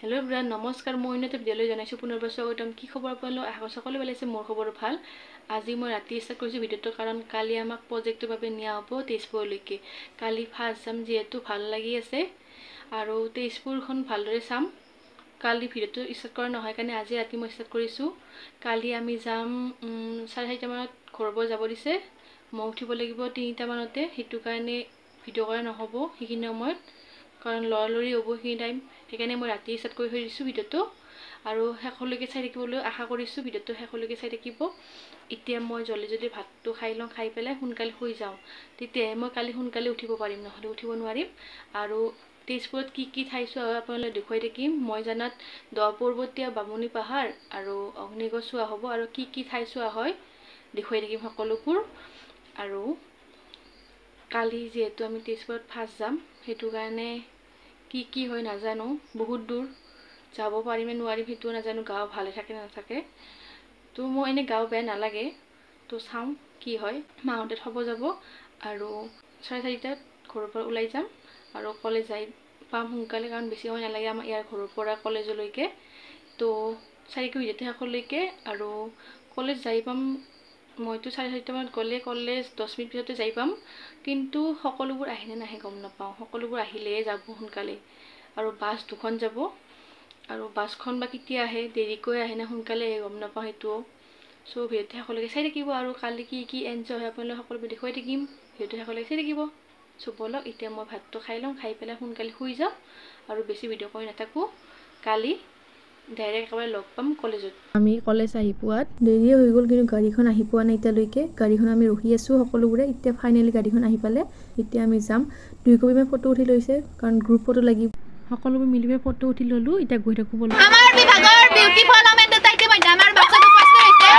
hello bran नमस्कार मैं उन्नत विद्यालय जानाइছো पुनर्बार स्वागतम কি খবৰ পালো আশা সকলো ভালে আছে মোৰ খবৰ ভাল আজি মই ৰাতি ষ্টাৰ্ট কৰিছো ভিডিওটো কাৰণ কালি আমাক প্ৰজেক্টৰ বাবে নিয়া হ'ব তেজপুৰলৈকে কালি ফাৰ্ষ্ট যাম যেহেতু ভাল লাগি আছে আৰু তেজপুৰখন ভালদৰে চাম কালি ভিডিওটো ষ্টাৰ্ট কৰা নহয় কাৰণে আজি ৰাতি মই ষ্টাৰ্ট কৰিছো কালি আমি যাম 4:30 মানত ঘৰৰ পৰা যাব দিছে মই উঠিব লাগিব 3টা মানতে হেতু কাৰণে ভিডিও কৰা নহব হিকিনে সময়ত কাৰণ লৰলৰি হ'ব হি টাইম সেইকাৰণে মই ৰাতি ষ্টাৰ্ট কৰি থৈ দিছো ভিডিওটো আৰু শেষলৈকে চাই থাকিবলৈ আশা কৰিছো ভিডিওটো শেষলৈকে চাই থাকিব এতিয়া মই জলদি ভাতটো খাই লওঁ খাই পেলাই সোনকালে শুই যাওঁ তেতিয়া মই কালি সোনকালে উঠিব পাৰিম নহলে উঠিব নোৱাৰিম আৰু তেজপুৰত কি ঠাইছো আপোনালোকে দেখুৱাই থাকিম মই জানাত দ পৰ্বতীয়া বামুণী পাহাৰ আৰু অগ্নিগড় চোৱা হ'ব আৰু কি ঠাইছো হয় দেখুৱাই থাকিম সকলোবোৰ আৰু কালি যেহেতু আমি তেজপুৰত ফাৰ্ষ্ট যাম হেতু কাৰণে কি হয় নাজানো বহুত দূৰ যাব পাৰিম নোৱাৰিম হেতু নাজানো গাঁও ভালে থাকে না থাকে তো মই এনে গাঁও বেয়া নালাগে তো চাও কি হয় মাহতে থব যাব আৰু 4:30টাত ঘৰৰ পৰা ওলাই যাম আৰু কলেজ যাই পাম সোনকালে কাৰণ বেছি সময় নালাগে আমাৰ ইয়াৰ ঘৰৰ পৰা কলেজলৈকে তো 4:00 ভিডিওটো শেষলৈকে আৰু কলেজ যাই পাম মইতো 4:30 মানত গলে কলেজ 10 মিনিট পিছতে যাই পাম কিন্তু সকলোবোৰ আহিনে নাহে গম নাপাও সকলোবোৰ আহিলে যাব সোনকালে আৰু বাস দুখন যাব আৰু বাসখন বা কেতিয়া আহে দেৰিকৈ আহে না সোনকালে গম নাপাও হেতু সো ভিডিওটো শেষলৈকে চাই থাকিব আৰু কালি কি এনজয় হয় আপোনালোক সকলোবোৰ দেখুৱাই থাকিম ভিডিওটো শেষলৈকে চাই থাকিব সো বলক এতিয়া মই ভাতটো খাই লওঁ খাই পেলাই সোনকালে শুই যাওঁ আৰু বেছি ভিডিও কৰি নাথাকো কালি ডাইৰেক্ট একেবাৰে লগ পাম কলেজত আমি কলেজ আহি পোৱাত দেৰি হৈ গ'ল কিন্তু গাড়ীখন আহি পোৱা নাই এতিয়ালৈকে গাড়ীখন আমি ৰখি আছো সকলোবোৰে এতিয়া ফাইনালি গাড়ীখন আহি পালে এতিয়া আমি যাম 2 কপি মান ফটো উঠি লৈছে কাৰণ গ্ৰুপ ফটো লাগিব সকলোবোৰ মিলি ফটো উঠি ললো এতিয়া গৈ থাকো বল আমাৰ বিভাগৰ বিউটিফুল আমেন্ড তাইতে মধ্যে আমাৰ বাচ্চাটো প্ৰশ্ন হৈছে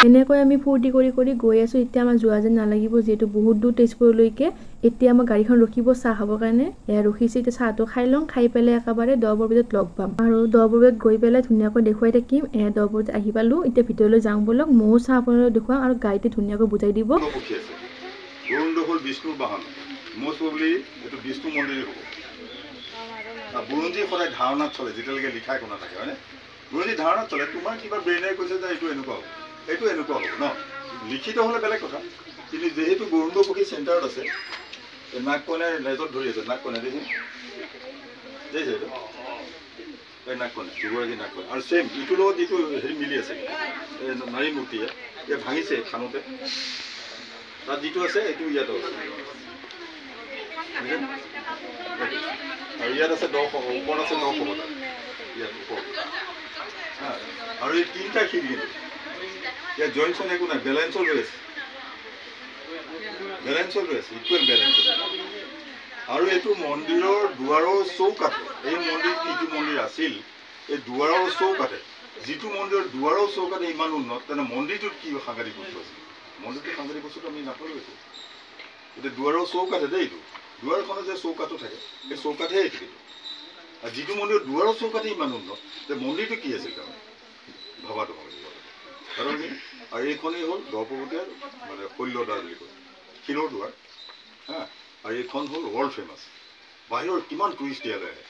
এনেকৈ আমি ফুৰ্তি কৰি গৈ আছো এতিয়া আমাৰ যোৱা যেন নালাগিব যেহেতু বহুত দূৰ তেজপুৰলৈকে এতিয়া আমাৰ গাড়ীখন ৰখিব চাহ খাবৰ কাৰণে ৰখিছে এতিয়া চাহটো খাই লওঁ খাই পেলাই একেবাৰে 10 বজাত লগ পাম আৰু 10 বজাত গৈ পেলাই ধুনীয়াকৈ দেখুৱাই থাকিম 10 বজাত আহি পালো এতিয়া ভিতৰলৈ যাওঁ বলক মও চাহ আপোনালোকক দেখুৱাম আৰু গাড়ীতে ধুনীয়াকৈ বুজাই দিব বুৰঞ্জীৰ বিষ্ণুৰ বাহন most probably এটো বিষ্ণু মন্দিৰ হ'ব বুৰঞ্জী সদায় ধাৰণাত চলে যেতিয়ালৈকে লিখাই কোনা থাকে হয়নে বুৰঞ্জী ধাৰণাত চলে তোমাৰ কিবা ব্ৰেইনে কৈছে যে এইটো এনেকুৱা হ'ব ন লিখিত হলে বেলেগ কথা কিন্তু যেহেতু গৰুণ্ডপক্ষী চেণ্টাৰত আছে নাক কনে লেজত ধৰি আছে নাক কনে দেখি দেখিছে এই নাক কনে দুগৰাকী নাক কনে আৰু চেম ইটোৰ লগত যিটো হেৰি মিলি আছে নাৰী মূৰ্তিয়ে ইয়াত ভাঙিছে খানোতে তাত যিটো আছে এইটো ইয়াতো আছে আৰু ইয়াত আছে 10 ওপৰত আছে 9 হ'ব ইয়াত ওপৰত আৰু এই তিনিটা খিৰি ইয়াত জইনচন একো নাই বেলেঞ্চৰ হৈ আছে ইকুৱেল বেলেঞ্চ আৰু এইটো মন্দিৰৰ দুৱাৰৰ চৌকাঠে এই মন্দিৰ যিটো মন্দিৰ আছিল এই দুৱাৰৰ চৌকাঠে যিটো মন্দিৰৰ দুৱাৰৰ চৌকাঠে ইমান উন্নত তেনে মন্দিৰটোত কি সাংঘাতিক বস্তু আছে মন্দিৰটো সাংঘাতিক বস্তুটো আমি নাপালোঁ এতিয়া দুৱাৰৰ চৌকাঠে দেই এইটো দুৱাৰখনত যে চৌকাঠটো থাকে এই চৌকাঠে এইটো আৰু যিটো মন্দিৰৰ দুৱাৰৰ চৌকাঠে ইমান উন্নত তে মন্দিৰটো কি আছিল তাৰমানে ভবাটো কাৰণ আৰু এইখনেই হ'ল দহপৰ্বতীয়া মানে শৈলদ্বাৰ বুলি কয় শিলৰ দুৱাৰ হা আৰু এইখন হ'ল ৱৰ্ল্ড ফেমাছ বাহিৰৰ কিমান টুৰিষ্ট ইয়ালৈ আহে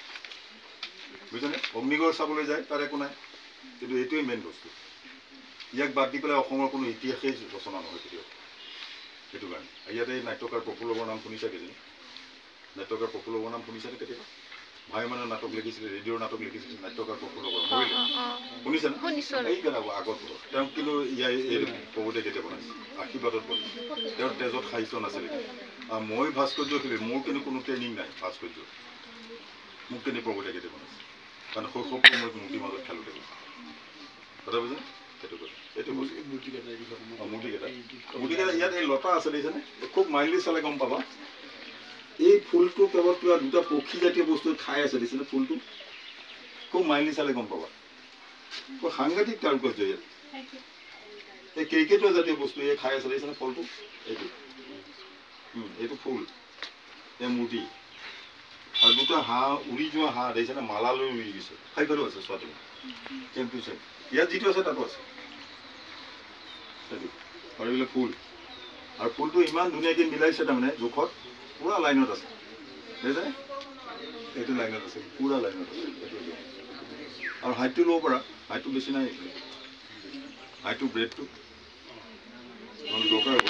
বুজিছেনে অগ্নিগড় চাবলৈ যায় তাৰ একো নাই কিন্তু এইটোৱেই মেইন বস্তু ইয়াক বাদ দি পেলাই অসমৰ কোনো ইতিহাসেই ৰচনা নহয় কেতিয়াও সেইটো কাৰণে ইয়াতে নাট্যকাৰ প্ৰফুল্লবৰ নাম শুনিছা কিজানি নাট্যকাৰ প্ৰফুল্লবৰ নাম শুনিছানে কেতিয়াবা ভাই মানে নাটক লিখিছিলে ৰেডিঅ'ৰ নাটক লিখিছিলে নাট্যকাৰ প্ৰফুল্লবৰ শুনিছে না এই কথা আগত তেওঁ কিন্তু এই পৰ্বতীয়া কেতিয়া বনাইছে আশীৰ্বাদত বনাইছে তেওঁৰ তেজত সাহিত্য নাছিলে মই ভাস্কৰ্য খেলি মোৰ কিন্তু কোনো ট্ৰেইনিং নাই ভাস্কৰ্য মোক কিন্তু পৰ্বতীয়া কেতিয়া বনাইছে কাৰণ শৈশৱটো মই মূৰ্তিৰ মাজত খেলো দেখোঁ কথা বুজে সেইটো কথা এইটো মূৰ্তিকেইটা ইয়াত এই লতা আছে দেখিছেনে খুব মাইলি চালে গম পাবা এই ফুলটো কেৱল কিবা দুটা পক্ষী জাতীয় বস্তু খাই আছে দেখিছেনে ফুলটো খুব মাইলি চালে গম পাবা খুব সাংঘাতিক কাৰুকাৰ্য ইয়াত এই কেইকেটুৱা জাতীয় বস্তু এই খাই আছে দেখিছেনে ফলটো এইটো ফুল এই মূৰ্তি আৰু দুটা হাঁহ উৰি যোৱা হাঁহ দেখিছেনে মালালৈ উৰি গৈছে খাই পাৰো আছে চোৱাটো চেম টু চেম ইয়াত যিটো আছে তাতো আছে সেইটো আৰু এইবিলাক ফুল আৰু ফুলটো ইমান ধুনীয়াকৈ মিলাইছে তাৰমানে জোখত পুৰা লাইনত আছে দেখিছে এইটো লাইনত আছে পুৰা লাইনত আছে আৰু হাইটটো ল'ব পাৰা হাইটটো বেছি নাই হাইটটো ব্ৰেডটো দৰকাৰ হ'ব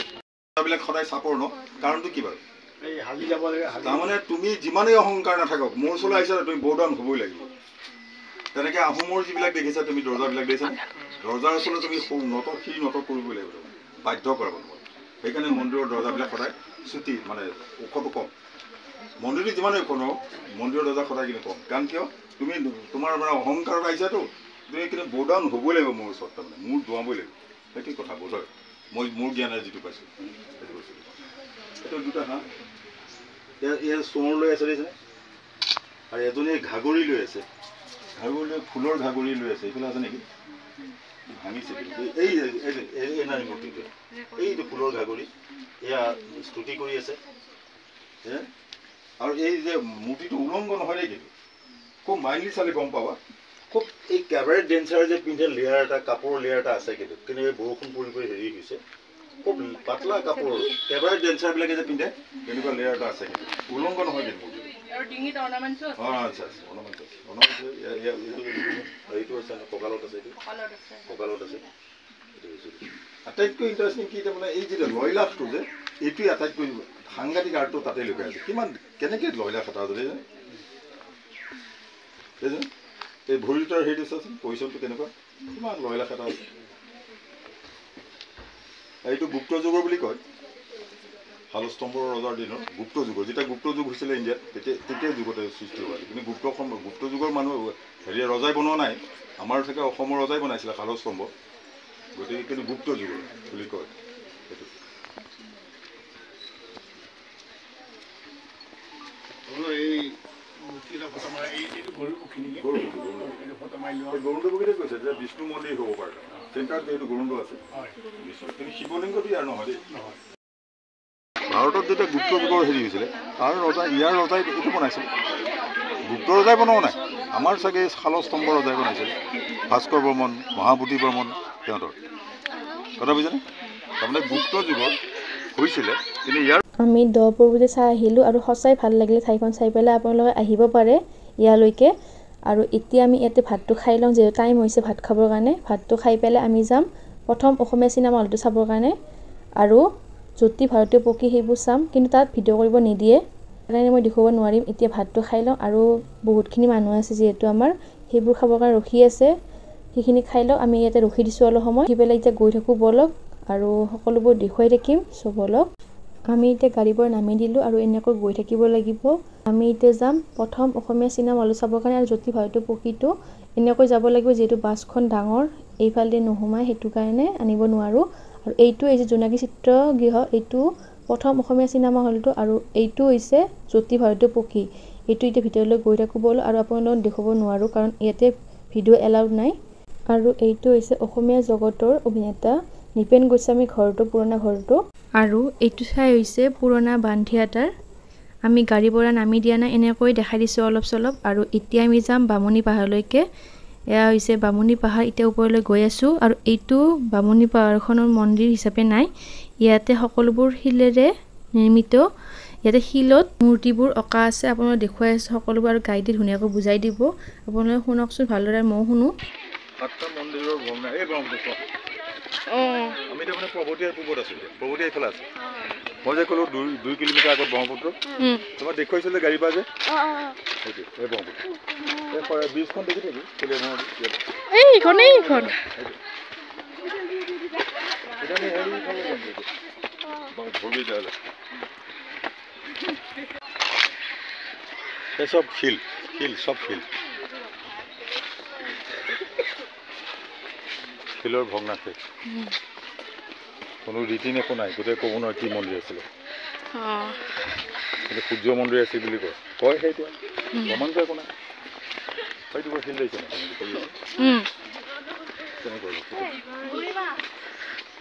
বিলাক সদায় চাপৰ ন কাৰণটো কি বাৰু তাৰমানে তুমি যিমানেই অহংকাৰ নাথাকক মোৰ ওচৰলৈ আহিছা তুমি বৰদান হ'বই লাগিব তেনেকৈ আহোমৰ যিবিলাক দেখিছা তুমি দৰ্জাবিলাক দেখিছা দৰ্জাৰ ওচৰলৈ তুমি নত কৰিবই লাগিব বাধ্য কৰাব লাগিব সেইকাৰণে মন্দিৰৰ দৰ্জাবিলাক সদায় চুটি মানে ওখটো কম মন্দিৰটো যিমানেই ওখ নহওক মন্দিৰৰ দৰ্জা সদায় কিন্তু কম কাৰণ কিয় তুমি তোমাৰ মানে অহংকাৰত আহিছাতো তুমি কিন্তু বৰদান হ'বই লাগিব মোৰ ওচৰত তাৰমানে মোৰ দুৱাবই লাগিব সেইটোৱে কথা বোধ হয় মই মোৰ জ্ঞানেৰে যিটো পাইছোঁ সেইটো বস্তু এইটো দুটা হাঁহ ইয়াৰ চোৰ লৈ আছে দেখিছে আৰু এজনীয়ে ঘাগৰি লৈ আছে ঘাগৰি লৈ ফুলৰ ঘাগৰি লৈ আছে এইফালে আছে নেকি ভাঙিছে এই নাৰী মূৰ্তিটোৱে এইটো ফুলৰ ঘাগৰি এয়া স্তুতি কৰি আছে আৰু এই যে মূৰ্তিটো উলংঘ নহয় দেই কিন্তু খুব মাইণ্ডলি চালে গম পাবা খুব এই কেবাৰেট ডেন্সাৰ যে পিন্ধে লেয়াৰ এটা কাপোৰৰ লেয়াৰ এটা আছে কিন্তু এই বৰষুণ পৰি হেৰি হৈছে খুব পাতলা কাপোৰ কেবাৰেট ডেন্সাৰবিলাকে যে পিন্ধে তেনেকুৱা লেয়াৰ এটা আছে কিন্তু উলংঘ নহয় কিন্তু এইটো আছে কঁকালত আছে কঁকালত আছে আটাইতকৈ ইণ্টাৰেষ্টিং কি তাৰমানে এই যে লয়লাসটো যে এইটোৱে আটাইতকৈ সাংঘাতিক আৰ্টটো তাতে লুকাই আছে কিমান কেনেকৈ লয়লাস এটা যদি এই ভৰি দুটাৰ হেৰিটো চাচোন পজিশ্যনটো কেনেকুৱা কিমান লয়লাস এটা আছে এইটো গুপ্ত যুগৰ বুলি কয় শালস্তম্ভৰ ৰজাৰ দিনত গুপ্ত যুগৰ যেতিয়া গুপ্ত যুগ হৈছিলে ইণ্ডিয়াত তেতিয়াই যুগতে সৃষ্টি হোৱা কিন্তু গুপ্ত যুগৰ মানুহ হেৰি ৰজাই বনোৱা নাই আমাৰ চাগে অসমৰ ৰজাই বনাইছিলে শালস্তম্ভ গতিকে কিন্তু গুপ্ত যুগৰ বুলি কয় সেইটো গৰুণ্ড পুখুৰীতে কৈছে যে বিষ্ণু মন্দিৰ হ'ব পাৰে চেণ্টাৰত যিহেতু গৰুণ্ড আছে কিন্তু শিৱলিংগটো ইয়াৰ নহয় দেই ভাৰতত যেতিয়া গুপ্ত যুগৰ হেৰি হৈছিলে তাৰ ইয়াৰ ৰজাই এইটো বনাইছিলে গুপ্ত ৰজাই বনোৱা নাই আমাৰ চাগে শালস্তম্ভ ৰজাই বনাইছিলে ভাস্কৰ বৰ্মন মহাবোধি বৰ্মন সিহঁতৰ কথা বুজিছেনে তাৰমানে গুপ্ত যুগত হৈছিলে কিন্তু ইয়াৰ আমি দহপূৰ্বতে চাই আহিলোঁ আৰু সঁচাই ভাল লাগিলে ঠাইখন চাই পেলাই আপোনালোকে আহিব পাৰে ইয়ালৈকে আৰু এতিয়া আমি ইয়াতে ভাতটো খাই লওঁ যিহেতু টাইম হৈছে ভাত খাবৰ কাৰণে ভাতটো খাই পেলাই আমি যাম প্ৰথম অসমীয়া চিনেমা হলটো চাবৰ কাৰণে আৰু জ্যোতি ভাৰতীয় পক্ষী সেইবোৰ চাম কিন্তু তাত ভিডিঅ' কৰিব নিদিয়ে সেইকাৰণে মই দেখুৱাব নোৱাৰিম এতিয়া ভাতটো খাই লওঁ আৰু বহুতখিনি মানুহ আছে যিহেতু আমাৰ সেইবোৰ খাবৰ কাৰণে ৰখি আছে সেইখিনি খাই লওঁ আমি ইয়াতে ৰখি দিছোঁ অলপ সময় ৰখি পেলাই এতিয়া গৈ থাকোঁ বলক আৰু সকলোবোৰ দেখুৱাই থাকিম চ' বলক আমি এতিয়া গাড়ীৰ পৰা নামি দিলোঁ আৰু এনেকৈ গৈ থাকিব লাগিব আমি এতিয়া যাম প্ৰথম অসমীয়া চিনেমা হল চাবৰ কাৰণে আৰু জ্যোতি ভাৰতীয় পক্ষীটো এনেকৈ যাব লাগিব যিহেতু বাছখন ডাঙৰ এইফালে নোসোমাই সেইটো কাৰণে আনিব নোৱাৰোঁ আৰু এইটো এই যে জোনাকী চিত্ৰগৃহ এইটো প্ৰথম অসমীয়া চিনেমা হলটো আৰু এইটো হৈছে জ্যোতি ভাৰতীয় পক্ষী এইটো এতিয়া ভিতৰলৈ গৈ থাকোঁ ব'ল আৰু আপোনালোকক দেখুৱাব নোৱাৰোঁ কাৰণ ইয়াতে ভিডিঅ' এলাউড নাই আৰু এইটো হৈছে অসমীয়া জগতৰ অভিনেতা নিপেন গোস্বামী ঘৰটো পুৰণা ঘৰটো আৰু এইটো ঠাই হৈছে পুৰণা বান থিয়েটাৰ আমি গাড়ীৰ পৰা নামি দিয়া নাই এনেকৈ দেখাই দিছোঁ অলপ চলপ আৰু এতিয়া আমি যাম বামুণী পাহাৰলৈকে এয়া হৈছে বামুণী পাহাৰ এতিয়া ওপৰলৈ গৈ আছোঁ আৰু এইটো বামুণী পাহাৰখনৰ মন্দিৰ হিচাপে নাই ইয়াতে সকলোবোৰ শিলেৰে নিৰ্মিত ইয়াতে শিলত মূৰ্তিবোৰ অঁকা আছে আপোনালোকে দেখুৱাই আছে সকলোবোৰ আৰু গাইডে ধুনীয়াকৈ বুজাই দিব আপোনালোকে শুনকচোন ভালদৰে ময়ো শুনো সাতটা মন্দিৰৰ ভগ্না এই ব্ৰহ্মপুত্ৰ আমি তাৰমানে প্ৰভতীয়াৰ পূবত আছোঁ প্ৰভতীয়া এইফালে আছে মই যে ক'লোঁ 2 কিলোমিটাৰ আগত ব্ৰহ্মপুত্ৰ তোমাক দেখুৱাইছিলোঁ গাড়ী পৰা যে সেইটো এই ব্ৰহ্মপুত্ৰ এই ব্ৰিজখন দেখি থাকি এইখন এই চব শিল চব শিলৰ ভগ্নাশেষ কোনো ৰীতি একো নাই গোটেই ক'ব নোৱাৰে কি মন্দিৰ আছিলে কিন্তু সূৰ্য মন্দিৰ আছিল বুলি কয় সেইটো প্ৰমাণটো একো নাই সেইটো শিল লৈছে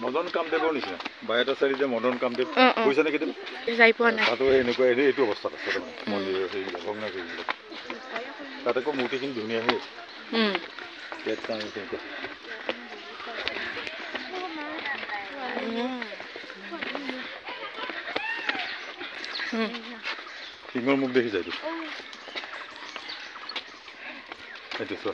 মদন কামদেৱৰ নিচিনা বাইহাটা যে মদন কামদেৱ কৈছে নে কেতিয়াবা যাই পোৱা নাই তাতো এনেকুৱা এইটো অৱস্থাত আছে তাৰমানে মন্দিৰৰ সেইবিলাক ভগ্নাশেষবিলাক তাত আকৌ মূৰ্তিখিনি ধুনীয়া হৈ আছে টিঙৰ মুখ দেখি যায়তো এইটো চোৱা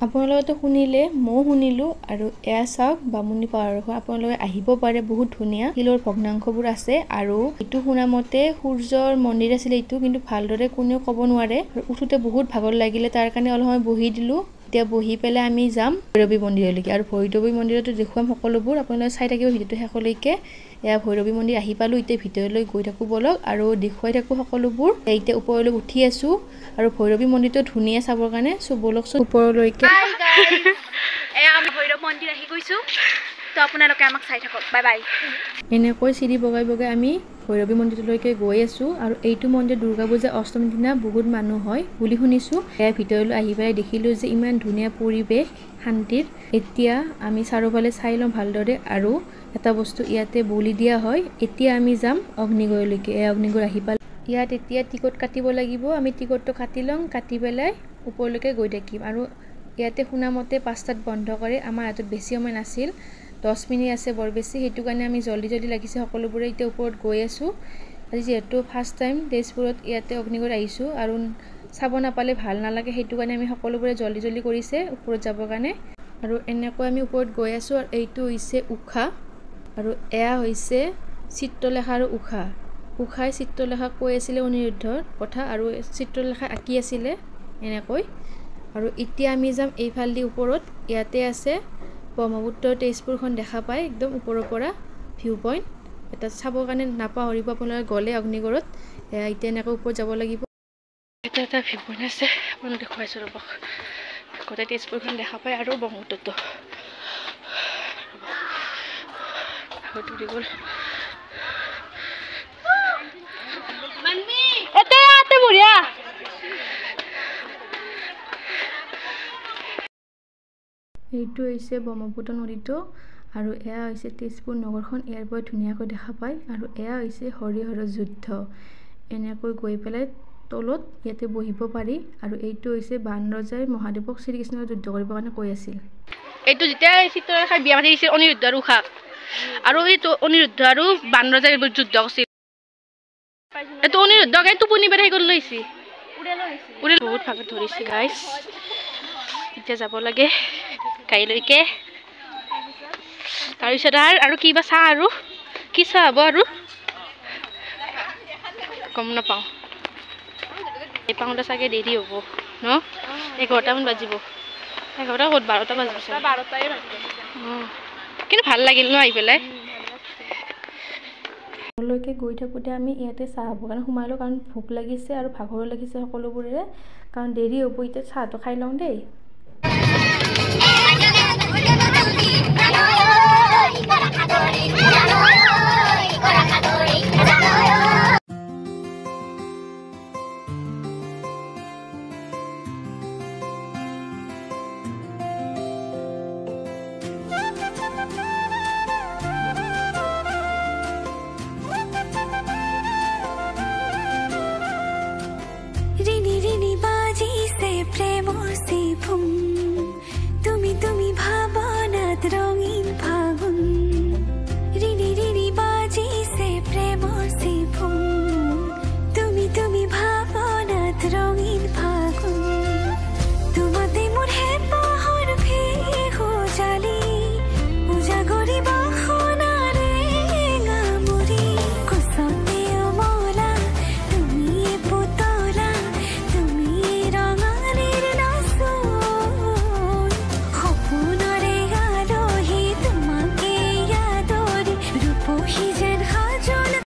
আপোনালোকে শুনিলে ময়ো শুনিলোঁ আৰু এয়া চাওক বামুণী পাহাৰখন আপোনালোকে আহিব পাৰে বহুত ধুনীয়া শিলৰ ভগ্নাংশবোৰ আছে আৰু এইটো শুনা মতে সূৰ্যৰ মন্দিৰ আছিলে এইটো কিন্তু ভালদৰে কোনেও ক'ব নোৱাৰে উঠোতে বহুত ভাগৰ লাগিলে তাৰ কাৰণে অলপ সময় বহি দিলোঁ এতিয়া বহি পেলাই আমি যাম ভৈৰৱী মন্দিৰলৈকে আৰু ভৈৰৱী মন্দিৰতো দেখুৱাম সকলোবোৰ আপোনালোকে চাই থাকিব ভিডিঅ'টো শেষলৈকে এয়া ভৈৰৱী মন্দিৰ আহি পালোঁ এতিয়া ভিতৰলৈ গৈ থাকোঁ বলক আৰু দেখুৱাই থাকোঁ সকলোবোৰ এতিয়া ওপৰলৈ উঠি আছোঁ আৰু ভৈৰৱী মন্দিৰটো ধুনীয়া চাবৰ কাৰণে চ' বলকচোন ওপৰলৈকে আমি ভৈৰৱ মন্দিৰ আহি গৈছোঁ তো আপোনালোকে আমাক চাই থাকক বাই বাই এনেকৈ চিৰি বগাই বগাই আমি ভৈৰৱী মন্দিৰলৈকে গৈ আছোঁ আৰু এইটো মন্দিৰ দুৰ্গা পূজা অষ্টমীৰ দিনা বহুত মানুহ হয় বুলি শুনিছোঁ এয়া ভিতৰলৈ আহি পেলাই দেখিলোঁ যে ইমান ধুনীয়া পৰিৱেশ শান্তিৰ এতিয়া আমি চাৰিওফালে চাই লওঁ ভালদৰে আৰু এটা বস্তু ইয়াতে বলি দিয়া হয় এতিয়া আমি যাম অগ্নিগড়লৈকে এই অগ্নিগড় আহি পালে ইয়াত এতিয়া টিকট কাটিব লাগিব আমি টিকটটো কাটি লওঁ কাটি পেলাই ওপৰলৈকে গৈ থাকিম আৰু ইয়াতে শুনা মতে 5টাত বন্ধ কৰে আমাৰ হাতত বেছি সময় নাছিল 10 মিনিট আছে বৰ বেছি সেইটো কাৰণে আমি জলদি লাগিছে সকলোবোৰে এতিয়া ওপৰত গৈ আছোঁ আজি যিহেতু ফাৰ্ষ্ট টাইম তেজপুৰত ইয়াতে অগ্নিগড় আহিছোঁ আৰু চাব নাপালে ভাল নালাগে সেইটো কাৰণে আমি সকলোবোৰে জলদি কৰিছে ওপৰত যাবৰ কাৰণে আৰু এনেকৈ আমি ওপৰত গৈ আছোঁ আৰু এইটো হৈছে উষা আৰু এয়া হৈছে চিত্ৰলেখা আৰু উষাই চিত্ৰলেখা কৈ আছিলে অনিৰুদ্ধৰ কথা আৰু চিত্ৰলেখা আঁকি আছিলে এনেকৈ আৰু এতিয়া আমি যাম এইফালদি ওপৰত ইয়াতে আছে ব্ৰহ্মপুত্ৰৰ তেজপুৰখন দেখা পায় একদম ওপৰৰ পৰা ভিউ পইণ্ট এটা চাবৰ কাৰণে নাপাহৰিব আপোনালোকে গ'লে অগ্নিগড়ত এতিয়া এনেকৈ ওপৰত যাব লাগিব এটা ভিউ পইণ্ট আছে আপোনালোকে দেখুৱাইছোঁ ৰ'ব গোটেই তেজপুৰখন দেখা পায় আৰু ব্ৰহ্মপুত্ৰটো তুলি গ'ল বঢ়িয়া এইটো হৈছে ব্ৰহ্মপুত্ৰ নদীটো আৰু এয়া হৈছে তেজপুৰ নগৰখন ইয়াৰ পৰা ধুনীয়াকৈ দেখা পায় আৰু এয়া হৈছে হৰিহৰৰ যুদ্ধ এনেকৈ গৈ পেলাই তলত ইয়াতে বহিব পাৰি আৰু এইটো হৈছে বানৰজাই মহাদেৱক শ্ৰীকৃষ্ণৰ যুদ্ধ কৰিবৰ কাৰণে কৈ আছিল এইটো যেতিয়া চিত্ৰলেখাই বিয়া পাতি দিছিল অনিৰুদ্ধ আৰু উষাক আৰু এইটো অনিৰুদ্ধ আৰু বানৰজাই যুদ্ধ কৰিছিল এইটো অনিৰুদ্ধকে টোপনি পেলাই সেই কৰি লৈছে বহুত ভাগত ধৰিছে গাইজ এতিয়া যাব লাগে গাড়ীলৈকে তাৰপিছত আৰু কিবা চাহ আৰু কি চাহ হ'ব আৰু গম নাপাওঁ এই পাওঁতে চাগে দেৰি হ'ব ন 11টামান বাজিব 11টা ক'ত 12টা বাজিব কিন্তু ভাল লাগিল ন আহি পেলাই লৈকে গৈ থাকোঁতে আমি ইয়াতে চাহ হ'ব কাৰণে সোমালোঁ কাৰণ ভোক লাগিছে আৰু ভাগৰো লাগিছে সকলোবোৰে কাৰণ দেৰি হ'ব এতিয়া চাহটো খাই লওঁ দেই